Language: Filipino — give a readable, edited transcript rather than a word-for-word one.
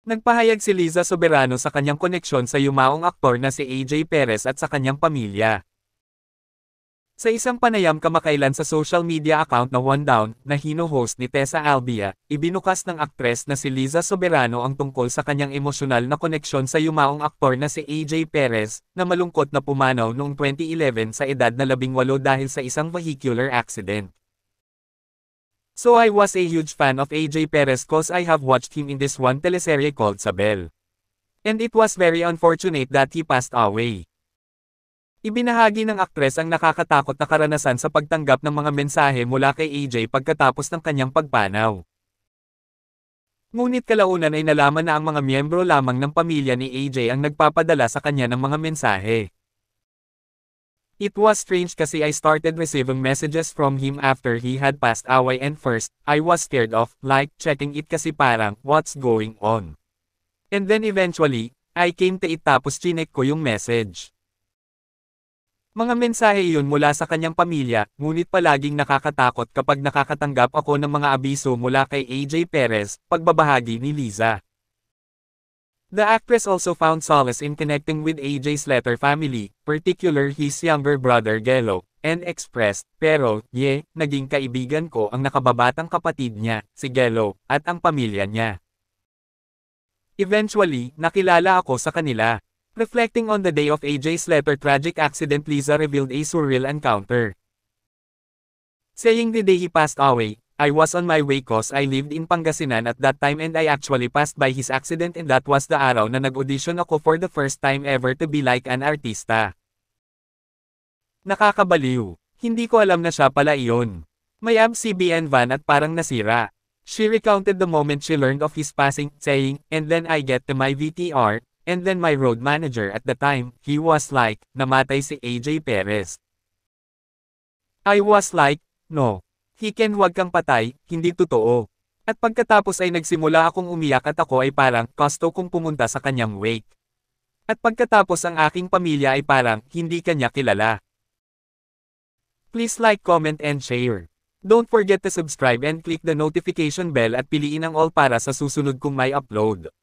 Nagpahayag si Liza Soberano sa kanyang koneksyon sa yumaong aktor na si AJ Perez at sa kanyang pamilya. Sa isang panayam kamakailan sa social media account na One Down, na hino-host ni Tessa Albia, ibinukas ng aktres na si Liza Soberano ang tungkol sa kanyang emosyonal na koneksyon sa yumaong aktor na si AJ Perez, na malungkot na pumanaw noong 2011 sa edad na 18 dahil sa isang vehicular accident. So I was a huge fan of AJ Perez cause I have watched him in this one teleserye called Sabel. And it was very unfortunate that he passed away. Ibinahagi ng aktres ang nakakatakot na karanasan sa pagtanggap ng mga mensahe mula kay AJ pagkatapos ng kanyang pagpanaw. Ngunit kalaunan ay nalaman na ang mga miyembro lamang ng pamilya ni AJ ang nagpapadala sa kanya ng mga mensahe. It was strange kasi I started receiving messages from him after he had passed away and first, I was scared of, like, checking it kasi parang, what's going on? And then eventually, I came to it tapos chinek ko yung message. Mga mensahe iyon mula sa kanyang pamilya, ngunit palaging nakakatakot kapag nakakatanggap ako ng mga abiso mula kay AJ Perez, pagbabahagi ni Liza. The actress also found solace in connecting with AJ's letter family, particular his younger brother Gelo, and expressed, pero, naging kaibigan ko ang nakababatang kapatid niya, si Gelo, at ang pamilya niya. Eventually, nakilala ako sa kanila. Reflecting on the day of AJ's letter tragic accident, Liza revealed a surreal encounter. Saying the day he passed away, I was on my way cause I lived in Pangasinan at that time and I actually passed by his accident and that was the araw na nag-audition ako for the first time ever to be like an artista. Nakakabaliw. Hindi ko alam na siya pala iyon. May CBN van at parang nasira. She recounted the moment she learned of his passing, saying, and then I get to my VTR, and then my road manager at the time, he was like, namatay si AJ Perez. I was like, no. Wag kang patay, hindi totoo. At pagkatapos ay nagsimula akong umiyak at ako ay parang, gusto kong pumunta sa kanyang wake. At pagkatapos ang aking pamilya ay parang, hindi kanya kilala. Please like, comment and share. Don't forget to subscribe and click the notification bell at piliin ang all para sa susunod kong may upload.